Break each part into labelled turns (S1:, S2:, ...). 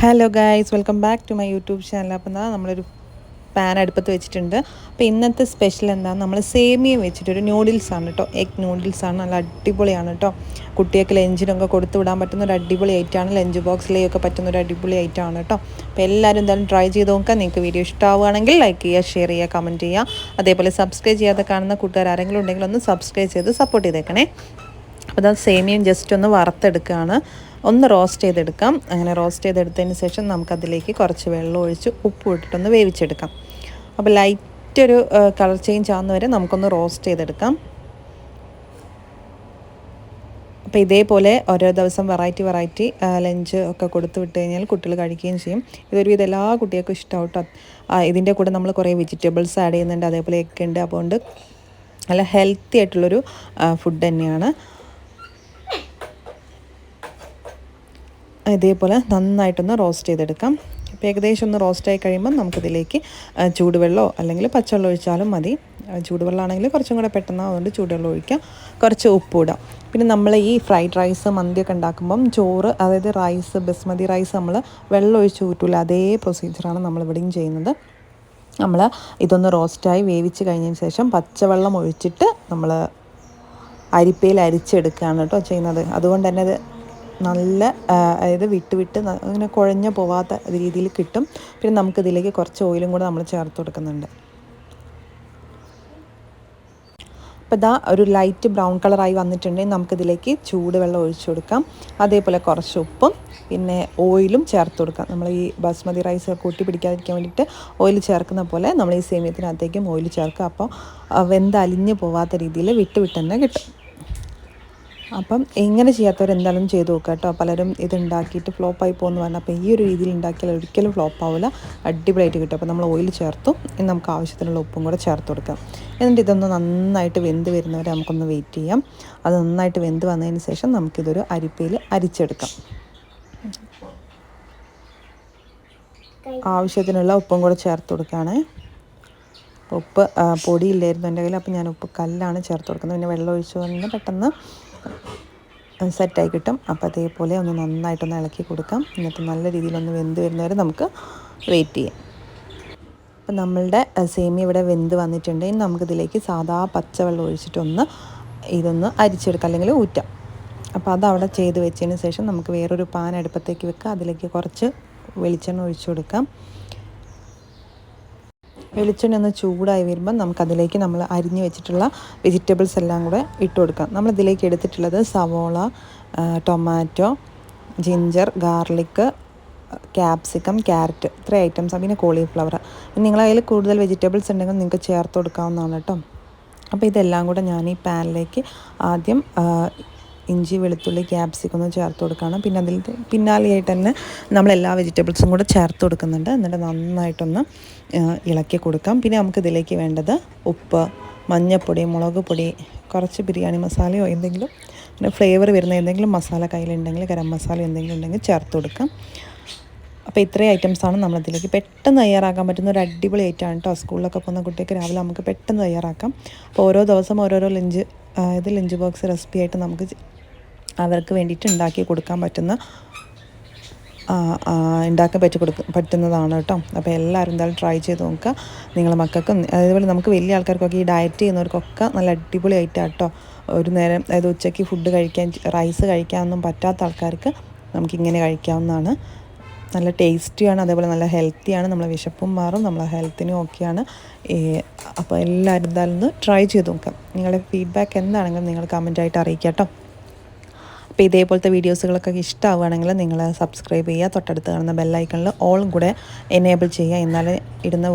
S1: Hello guys, welcome back to my YouTube channel. അപ്പം നമ്മളൊരു pan അടുപ്പത്ത് വെച്ചിട്ടുണ്ട്. അപ്പോൾ ഇന്നത്തെ സ്പെഷ്യൽ എന്താ, നമ്മൾ സേമിയ വെച്ചിട്ടൊരു നൂഡിൽസാണ് കേട്ടോ. എഗ് നൂഡിൽസാണ്, നല്ല അടിപൊളിയാണ് കേട്ടോ. കുട്ടികൾക്ക് ലഞ്ചിനൊക്കെ കൊടുത്തു വിടാൻ പറ്റുന്ന ഒരു അടിപൊളി ഐറ്റമാണ്. ലഞ്ച് ബോക്സിലേക്കൊക്കെ പറ്റുന്ന ഒരു അടിപൊളി ഐറ്റമാണ് കേട്ടോ. അപ്പോൾ എല്ലാവരും എന്തായാലും ട്രൈ ചെയ്ത് നോക്കുക. നിങ്ങൾക്ക് വീഡിയോ ഇഷ്ടമാവുകയാണെങ്കിൽ ലൈക്ക് ചെയ്യുക, ഷെയർ ചെയ്യുക, കമൻറ്റ് ചെയ്യുക. അതേപോലെ സബ്സ്ക്രൈബ് ചെയ്യാതെ കാണുന്ന കൂട്ടുകാർ ആരെങ്കിലും ഉണ്ടെങ്കിൽ ഒന്ന് സബ്സ്ക്രൈബ് ചെയ്ത് സപ്പോർട്ട് ചെയ്തേക്കണേ. അപ്പോൾ അത് സേമിയയും ജസ്റ്റ് ഒന്ന് വറുത്തെടുക്കുകയാണ്, ഒന്ന് റോസ്റ്റ് ചെയ്തെടുക്കാം. അങ്ങനെ റോസ്റ്റ് ചെയ്തെടുത്തതിന് ശേഷം നമുക്കതിലേക്ക് കുറച്ച് വെള്ളം ഒഴിച്ച് ഉപ്പ് ഇട്ടിട്ടൊന്ന് വേവിച്ചെടുക്കാം. അപ്പോൾ ലൈറ്റൊരു കളർ ചേഞ്ച് ആവുന്ന വരെ നമുക്കൊന്ന് റോസ്റ്റ് ചെയ്തെടുക്കാം. അപ്പോൾ ഇതേപോലെ ഓരോ ദിവസം വെറൈറ്റി ലഞ്ച് ഒക്കെ കൊടുത്തു വിട്ട് കഴിഞ്ഞാൽ കുട്ടികൾ കഴിക്കുകയും ചെയ്യും. ഇതൊരുവിധം എല്ലാ കുട്ടികൾക്കും ഇഷ്ടമാവും കേട്ടോ. ഇതിൻ്റെ കൂടെ നമ്മൾ കുറേ വെജിറ്റബിൾസ് ആഡ് ചെയ്യുന്നുണ്ട്, അതേപോലെ ഒക്കെ ഉണ്ട്. അതുകൊണ്ട് നല്ല ഹെൽത്തി ആയിട്ടുള്ളൊരു ഫുഡ് തന്നെയാണ്. ഇതേപോലെ നന്നായിട്ടൊന്ന് റോസ്റ്റ് ചെയ്തെടുക്കാം. അപ്പോൾ ഏകദേശം ഒന്ന് റോസ്റ്റായി കഴിയുമ്പം നമുക്കിതിലേക്ക് ചൂടുവെള്ളമോ അല്ലെങ്കിൽ പച്ചവെള്ളം ഒഴിച്ചാലും മതി. ചൂടുവെള്ളമാണെങ്കിൽ കുറച്ചും കൂടെ പെട്ടെന്ന്, അതുകൊണ്ട് ചൂടുവെള്ളം ഒഴിക്കാം. കുറച്ച് ഉപ്പ് ഇടാം. പിന്നെ നമ്മൾ ഈ ഫ്രൈഡ് റൈസ്, മന്തിയൊക്കെ ഉണ്ടാക്കുമ്പം ചോറ്, അതായത് റൈസ്, ബസ്മതി റൈസ് നമ്മൾ വെള്ളം ഒഴിച്ച് ഊറ്റില്ല, അതേ പ്രൊസീജിയറാണ് നമ്മളിവിടെയും ചെയ്യുന്നത്. നമ്മൾ ഇതൊന്ന് റോസ്റ്റായി വേവിച്ച് കഴിഞ്ഞതിന് ശേഷം പച്ചവെള്ളം ഒഴിച്ചിട്ട് നമ്മൾ അരിപ്പയിൽ അരിച്ചെടുക്കുകയാണ് കേട്ടോ ചെയ്യുന്നത്. അതുകൊണ്ട് തന്നെ അത് നല്ല, അതായത് വിട്ട് അങ്ങനെ കുഴഞ്ഞു പോവാത്ത രീതിയിൽ കിട്ടും. പിന്നെ നമുക്കിതിലേക്ക് കുറച്ച് ഓയിലും കൂടെ നമ്മൾ ചേർത്ത് കൊടുക്കുന്നുണ്ട്. അപ്പോൾ ഇതാ ഒരു ലൈറ്റ് ബ്രൗൺ കളറായി വന്നിട്ടുണ്ടെങ്കിൽ നമുക്കിതിലേക്ക് ചൂടുവെള്ളം ഒഴിച്ചു കൊടുക്കാം. അതേപോലെ കുറച്ച് ഉപ്പും പിന്നെ ഓയിലും ചേർത്ത് കൊടുക്കാം. നമ്മൾ ഈ ബസ്മതി റൈസ് കൂട്ടി പിടിക്കാതിരിക്കാൻ വേണ്ടിയിട്ട് ഓയിൽ ചേർക്കുന്ന പോലെ നമ്മൾ ഈ സേമിയത്തിനകത്തേക്കും ഓയിൽ ചേർക്കുക. അപ്പോൾ വെന്തലിഞ്ഞ് പോവാത്ത രീതിയിൽ വിട്ട് തന്നെ കിട്ടും. അപ്പം ഇങ്ങനെ ചെയ്യാത്തവരെന്തായാലും ചെയ്ത് നോക്കുക കേട്ടോ. പലരും ഇതുണ്ടാക്കിയിട്ട് ഫ്ലോപ്പായി പോകുന്നു പറഞ്ഞാൽ, അപ്പോൾ ഈ ഒരു രീതിയിൽ ഉണ്ടാക്കിയാൽ ഒരിക്കലും ഫ്ലോപ്പ് ആവില്ല, അടിപൊളിയായിട്ട് കിട്ടും. അപ്പോൾ നമ്മൾ ഓയിൽ ചേർത്തു, ഇനി നമുക്ക് ആവശ്യത്തിനുള്ള ഉപ്പും കൂടെ ചേർത്ത് കൊടുക്കാം. എന്നിട്ട് ഇതൊന്ന് നന്നായിട്ട് വെന്ത് വരുന്നവരെ നമുക്കൊന്ന് വെയിറ്റ് ചെയ്യാം. അത് നന്നായിട്ട് വെന്ത് വന്നതിന് ശേഷം നമുക്കിതൊരു അരിപ്പയിൽ അരിച്ചെടുക്കാം. ആവശ്യത്തിനുള്ള ഉപ്പും കൂടെ ചേർത്ത് കൊടുക്കുകയാണ്. ഉപ്പ് പൊടിയില്ലായിരുന്നു എൻ്റെ കയ്യിൽ, അപ്പോൾ ഞാൻ ഉപ്പ് കല്ലാണ് ചേർത്ത് കൊടുക്കുന്നത്. പിന്നെ വെള്ളം ഒഴിച്ച് വന്ന് പെട്ടെന്ന് സെറ്റായി കിട്ടും. അപ്പോൾ അതേപോലെ ഒന്ന് നന്നായിട്ടൊന്ന് ഇളക്കി കൊടുക്കാം. എന്നിട്ട് നല്ല രീതിയിലൊന്ന് വെന്ത് വരുന്നവരെ നമുക്ക് വെയിറ്റ് ചെയ്യാം. അപ്പം നമ്മളുടെ സേമിയ ഇവിടെ വെന്ത് വന്നിട്ടുണ്ടെങ്കിൽ നമുക്കിതിലേക്ക് സാധാ പച്ചവെള്ളം ഒഴിച്ചിട്ടൊന്ന് ഇതൊന്ന് അരിച്ചെടുക്കാം, അല്ലെങ്കിൽ ഊറ്റാം. അപ്പോൾ അതവിടെ ചെയ്ത് വെച്ചതിന് ശേഷം നമുക്ക് വേറൊരു പാൻ അടുപ്പത്തേക്ക് വെക്കുക. അതിലേക്ക് കുറച്ച് വെളിച്ചെണ്ണ ഒഴിച്ചു കൊടുക്കാം. വെളിച്ചെണ്ണ ഒന്ന് ചൂടായി വരുമ്പം നമുക്കതിലേക്ക് നമ്മൾ അരിഞ്ഞ് വെച്ചിട്ടുള്ള വെജിറ്റബിൾസ് എല്ലാം കൂടെ ഇട്ട് കൊടുക്കാം. നമ്മളിതിലേക്ക് എടുത്തിട്ടുള്ളത് സവോള, tomato, ginger, garlic, capsicum, carrot, ഇത്ര ഐറ്റംസ്. പിന്നെ കോളിഫ്ലവർ. നിങ്ങളുടെ കയ്യിൽ കൂടുതൽ വെജിറ്റബിൾസ് ഉണ്ടെങ്കിൽ നിങ്ങൾക്ക് ചേർത്ത് കൊടുക്കാവുന്നതാണ് കേട്ടോ. അപ്പോൾ ഇതെല്ലാം കൂടെ ഞാൻ ഈ പാനിലേക്ക് ആദ്യം ഇഞ്ചി, വെളുത്തുള്ളി, ക്യാപ്സിക്കം ഒന്ന് ചേർത്ത് കൊടുക്കണം. പിന്നെ അതിൽ പിന്നാലെയായിട്ട് തന്നെ നമ്മളെല്ലാ വെജിറ്റബിൾസും കൂടെ ചേർത്ത് കൊടുക്കുന്നുണ്ട്. എന്നിട്ട് നന്നായിട്ടൊന്ന് ഇളക്കി കൊടുക്കാം. പിന്നെ നമുക്കിതിലേക്ക് വേണ്ടത് ഉപ്പ്, മഞ്ഞൾപ്പൊടി, മുളക് പൊടി, കുറച്ച് ബിരിയാണി മസാലയോ എന്തെങ്കിലും പിന്നെ ഫ്ലേവർ വരുന്ന എന്തെങ്കിലും മസാല കയ്യിലുണ്ടെങ്കിൽ, ഗരം മസാല എന്തെങ്കിലും ഉണ്ടെങ്കിൽ ചേർത്ത് കൊടുക്കാം. അപ്പോൾ ഇത്രയും ഐറ്റംസാണ് നമ്മളതിലേക്ക് പെട്ടെന്ന് തയ്യാറാക്കാൻ പറ്റുന്ന ഒരു അടിപൊളി ഐറ്റമാണ് കേട്ടോ. സ്കൂളിലൊക്കെ പോകുന്ന കുട്ടിക്ക് രാവിലെ നമുക്ക് പെട്ടെന്ന് തയ്യാറാക്കാം. അപ്പോൾ ഓരോ ദിവസം ഓരോരോ ലഞ്ച് ബോക്സ് റെസിപ്പി ആയിട്ട് നമുക്ക് അവർക്ക് വേണ്ടിയിട്ട് ഉണ്ടാക്കി കൊടുക്കാൻ പറ്റുന്നതാണ് കേട്ടോ. അപ്പോൾ എല്ലാവരും എന്തായാലും ട്രൈ ചെയ്ത് നോക്കുക. നിങ്ങളുടെ മക്കൾക്കും അതേപോലെ നമുക്ക് വലിയ ആൾക്കാർക്കൊക്കെ ഈ ഡയറ്റ് ചെയ്യുന്നവർക്കൊക്കെ നല്ല അടിപൊളി ഐറ്റം കേട്ടോ. ഒരു നേരം, അതായത് ഉച്ചയ്ക്ക് ഫുഡ് കഴിക്കാൻ, റൈസ് കഴിക്കാനൊന്നും പറ്റാത്ത ആൾക്കാർക്ക് നമുക്കിങ്ങനെ കഴിക്കാവുന്നതാണ്. നല്ല ടേസ്റ്റിയാണ്, അതേപോലെ നല്ല ഹെൽത്തിയാണ്. നമ്മളെ വിശപ്പും മാറും, നമ്മളെ ഹെൽത്തിനും ഓക്കെയാണ്. അപ്പോൾ എല്ലാവരും എന്തായാലും ഒന്ന് ട്രൈ ചെയ്ത് നോക്കാം. നിങ്ങളുടെ ഫീഡ്ബാക്ക് എന്താണെങ്കിലും നിങ്ങൾ കമൻറ്റായിട്ട് അറിയിക്കാം കേട്ടോ. അപ്പോൾ ഇതേപോലത്തെ വീഡിയോസുകളൊക്കെ ഇഷ്ടമാവുകയാണെങ്കിൽ നിങ്ങൾ സബ്സ്ക്രൈബ് ചെയ്യുക. തൊട്ടടുത്ത് കാണുന്ന ബെല്ലൈക്കണിൽ ഓളും കൂടെ എനേബിൾ ചെയ്യുക. എന്നാലേ ഇടുന്ന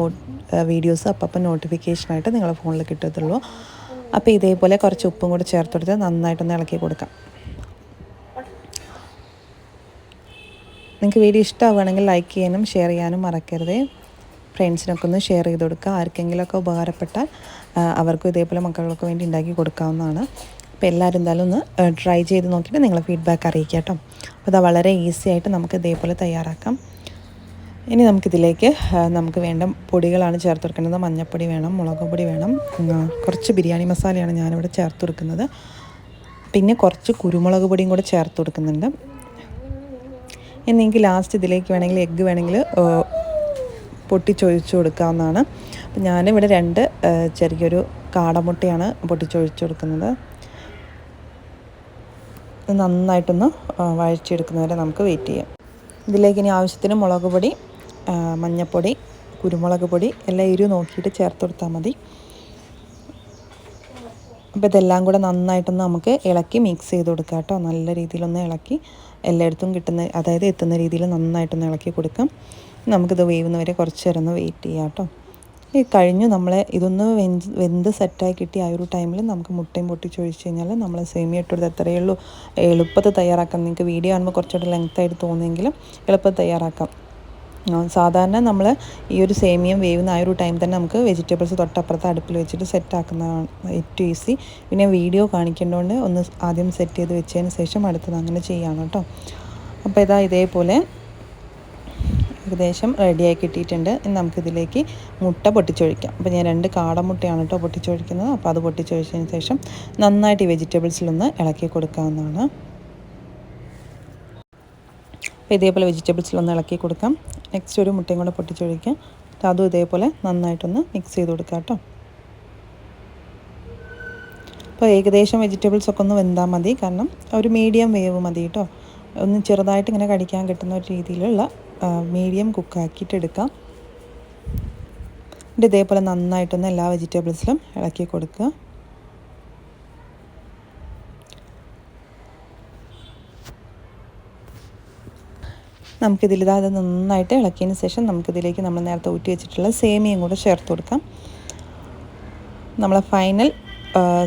S1: വീഡിയോസ് അപ്പം നോട്ടിഫിക്കേഷനായിട്ട് നിങ്ങളുടെ ഫോണിൽ കിട്ടത്തുള്ളൂ. അപ്പോൾ ഇതേപോലെ കുറച്ച് ഉപ്പും കൂടെ ചേർത്ത് കൊടുത്ത് നന്നായിട്ടൊന്ന് ഇളക്കി കൊടുക്കാം. നിങ്ങൾക്ക് വീഡിയോ ഇഷ്ടമാവുകയാണെങ്കിൽ ലൈക്ക് ചെയ്യാനും ഷെയർ ചെയ്യാനും മറക്കരുത്. ഫ്രണ്ട്സിനൊക്കെ ഒന്ന് ഷെയർ ചെയ്ത് കൊടുക്കുക. ആർക്കെങ്കിലുമൊക്കെ ഉപകാരപ്പെട്ടാൽ അവർക്കും ഇതേപോലെ മക്കൾക്ക് വേണ്ടി ഉണ്ടാക്കി കൊടുക്കാവുന്നതാണ്. അപ്പോൾ എല്ലാവരും എന്തായാലും ഒന്ന് ട്രൈ ചെയ്ത് നോക്കിയിട്ട് നിങ്ങളെ ഫീഡ്ബാക്ക് അറിയിക്കുക കേട്ടോ. അപ്പോൾ അത് വളരെ ഈസി ആയിട്ട് നമുക്ക് ഇതേപോലെ തയ്യാറാക്കാം. ഇനി നമുക്കിതിലേക്ക് നമുക്ക് വേണ്ട പൊടികളാണ് ചേർത്ത് കൊടുക്കുന്നത്. മഞ്ഞൾപ്പൊടി വേണം, മുളക് പൊടി വേണം, കുറച്ച് ബിരിയാണി മസാലയാണ് ഞാനിവിടെ ചേർത്ത് കൊടുക്കുന്നത്. പിന്നെ കുറച്ച് കുരുമുളക് പൊടിയും കൂടെ ചേർത്ത് കൊടുക്കുന്നുണ്ട്. ഇനി നിങ്ങൾക്ക് ലാസ്റ്റ് ഇതിലേക്ക് വേണമെങ്കിൽ എഗ്ഗ് വേണമെങ്കിൽ പൊട്ടിച്ചൊഴിച്ച് കൊടുക്കാവുന്നതാണ്. അപ്പം ഞാനിവിടെ 2 ചെറിയൊരു കാടമുട്ടയാണ് പൊട്ടിച്ചൊഴിച്ച് കൊടുക്കുന്നത്. നന്നായിട്ടൊന്ന് വഴച്ചെടുക്കുന്നവരെ നമുക്ക് വെയിറ്റ് ചെയ്യാം. ഇതിലേക്ക് ഇനി ആവശ്യത്തിന് മുളക് പൊടി, മഞ്ഞൾപ്പൊടി, കുരുമുളക് പൊടി എല്ലാം എരിവ് നോക്കിയിട്ട് ചേർത്ത് കൊടുത്താൽ മതി. അപ്പോൾ ഇതെല്ലാം കൂടെ നന്നായിട്ടൊന്ന് നമുക്ക് ഇളക്കി മിക്സ് ചെയ്ത് കൊടുക്കാം കേട്ടോ. നല്ല രീതിയിലൊന്ന് ഇളക്കി എല്ലായിടത്തും കിട്ടുന്ന, അതായത് എത്തുന്ന രീതിയിൽ നന്നായിട്ടൊന്ന് ഇളക്കി കൊടുക്കാം. നമുക്കിത് വേവുന്നവരെ കുറച്ച് നേരം ഒന്ന് വെയിറ്റ് ചെയ്യാം കേട്ടോ. ഈ കഴിഞ്ഞു നമ്മളെ ഇതൊന്ന് വെന്ത് സെറ്റായി കിട്ടി ആ ഒരു ടൈമിൽ നമുക്ക് മുട്ടയും പൊട്ടിച്ചൊഴിച്ച് കഴിഞ്ഞാൽ നമ്മൾ സേമിയ ഇട്ട് കൊടുത്ത് എത്രയേ ഉള്ളൂ. എളുപ്പത്തിൽ തയ്യാറാക്കാം. നിങ്ങൾക്ക് വീഡിയോ കാണുമ്പോൾ കുറച്ചുകൂടെ ലെങ്ത്തായിട്ട് തോന്നുമെങ്കിലും എളുപ്പത്തിൽ തയ്യാറാക്കാം. സാധാരണ നമ്മൾ ഈ ഒരു സേമിയം വേവുന്ന ആ ഒരു ടൈം തന്നെ നമുക്ക് വെജിറ്റബിൾസ് തൊട്ടപ്പുറത്ത് അടുപ്പിൽ വെച്ചിട്ട് സെറ്റാക്കുന്നതാണ് ഏറ്റവും ഈസി. പിന്നെ വീഡിയോ കാണിക്കേണ്ടതുകൊണ്ട് ഒന്ന് ആദ്യം സെറ്റ് ചെയ്ത് വെച്ചതിന് ശേഷം അടുത്തത് അങ്ങനെ ചെയ്യാണ് കേട്ടോ. അപ്പോൾ ഇതേപോലെ ഏകദേശം റെഡിയായി കിട്ടിയിട്ടുണ്ട്. ഇനി നമുക്കിതിലേക്ക് മുട്ട പൊട്ടിച്ചൊഴിക്കാം. അപ്പോൾ ഞാൻ 2 കാടമുട്ടയാണ് കേട്ടോ പൊട്ടിച്ചൊഴിക്കുന്നത്. അപ്പോൾ അത് പൊട്ടിച്ചൊഴിച്ചതിന് ശേഷം നന്നായിട്ട് ഈ വെജിറ്റബിൾസിലൊന്ന് ഇളക്കി കൊടുക്കാവുന്നതാണ്. അപ്പോൾ ഇതേപോലെ വെജിറ്റബിൾസിലൊന്ന് ഇളക്കി കൊടുക്കാം. നെക്സ്റ്റ് ഒരു മുട്ടയും കൂടെ പൊട്ടിച്ചൊഴിക്കാം. അതും ഇതേപോലെ നന്നായിട്ടൊന്ന് മിക്സ് ചെയ്ത് കൊടുക്കാം കേട്ടോ. അപ്പോൾ ഏകദേശം വെജിറ്റബിൾസൊക്കെ ഒന്ന് വെന്താൽ മതി. കാരണം ഒരു മീഡിയം വേവ് മതി കേട്ടോ. ഒന്ന് ചെറുതായിട്ട് ഇങ്ങനെ കടിക്കാൻ കിട്ടുന്ന ഒരു രീതിയിലുള്ള മീഡിയം കുക്കാക്കിയിട്ട് എടുക്കാം. എന്നിട്ട് ഇതേപോലെ നന്നായിട്ടൊന്ന് എല്ലാ വെജിറ്റബിൾസിലും ഇളക്കി കൊടുക്കുക. നമുക്കിതിലിതാതെ നന്നായിട്ട് ഇളക്കിയതിന് ശേഷം നമുക്കിതിലേക്ക് നമ്മൾ നേരത്തെ ഊറ്റി വെച്ചിട്ടുള്ള സേമിയയും കൂടെ ചേർത്ത് കൊടുക്കാം. നമ്മളെ ഫൈനൽ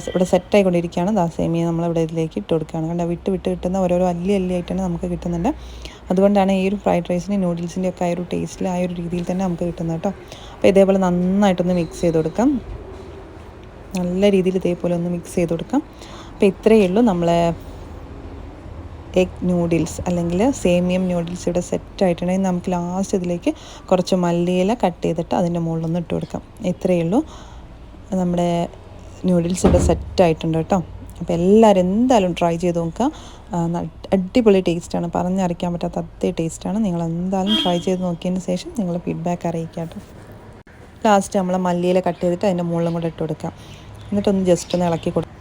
S1: ഇവിടെ സെറ്റായിക്കൊണ്ടിരിക്കുകയാണ്. സേമിയ നമ്മളിവിടെ ഇതിലേക്ക് ഇട്ട് കൊടുക്കുകയാണ്. കണ്ട വിട്ട് കിട്ടുന്ന ഓരോരോ അല്ലിയായിട്ടാണ് നമുക്ക് കിട്ടുന്നുണ്ട്. അതുകൊണ്ടാണ് ഈ ഒരു ഫ്രൈഡ് റൈസിൻ്റെ നൂഡിൽസിൻ്റെ ഒക്കെ ആ ഒരു ടേസ്റ്റിൽ ആ ഒരു രീതിയിൽ തന്നെ നമുക്ക് കിട്ടുന്നത് കേട്ടോ. അപ്പോൾ ഇതേപോലെ നന്നായിട്ടൊന്ന് മിക്സ് ചെയ്ത് കൊടുക്കാം. നല്ല രീതിയിൽ ഇതേപോലെ ഒന്ന് മിക്സ് ചെയ്ത് കൊടുക്കാം. അപ്പോൾ ഇത്രയേ ഉള്ളൂ നമ്മളെ എഗ് നൂഡിൽസ് അല്ലെങ്കിൽ സേമിയം നൂഡിൽസ് ഇവിടെ സെറ്റായിട്ടുണ്ടെങ്കിൽ നമുക്ക് ലാസ്റ്റ് ഇതിലേക്ക് കുറച്ച് മല്ലിയില കട്ട് ചെയ്തിട്ട് അതിൻ്റെ മുകളിലൊന്ന് ഇട്ട് കൊടുക്കാം. ഇത്രയേ ഉള്ളൂ, നമ്മുടെ നൂഡിൽസ് ഇവിടെ സെറ്റായിട്ടുണ്ട് കേട്ടോ. അപ്പോൾ എല്ലാവരും എന്തായാലും ട്രൈ ചെയ്ത് നോക്കുക. അടിപൊളി ടേസ്റ്റാണ്, പറഞ്ഞറിയിക്കാൻ പറ്റാത്ത അതേ ടേസ്റ്റാണ്. നിങ്ങൾ എന്തായാലും ട്രൈ ചെയ്ത് നോക്കിയതിന് ശേഷം നിങ്ങൾ ഫീഡ്ബാക്ക് അറിയിക്കാം കേട്ടോ. ലാസ്റ്റ് നമ്മൾ മല്ലിയില കട്ട് ചെയ്തിട്ട് അതിൻ്റെ മുകളിലും കൂടെ ഇട്ട് കൊടുക്കാം. എന്നിട്ടൊന്ന് ജസ്റ്റ് ഒന്ന് ഇളക്കി കൊടുക്കാം.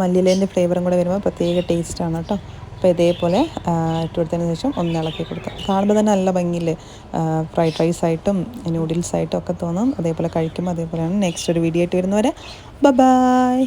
S1: മല്ലിയിലേൻ്റെ ഫ്ലേവറും കൂടെ വരുമ്പോൾ പ്രത്യേക ടേസ്റ്റാണ് കേട്ടോ. അപ്പോൾ ഇതേപോലെ ഇട്ട് കൊടുത്തതിന് ശേഷം ഒന്ന് ഇളക്കി കൊടുക്കാം. കാണുമ്പോൾ തന്നെ നല്ല ഭംഗിയില്ലേ, ഫ്രൈഡ് റൈസായിട്ടും നൂഡിൽസായിട്ടും ഒക്കെ തോന്നും. അതേപോലെ കഴിക്കുമ്പോൾ അതേപോലെയാണ്. നെക്സ്റ്റ് ഒരു വീഡിയോ ആയിട്ട് വരുന്നവരെ ബൈ.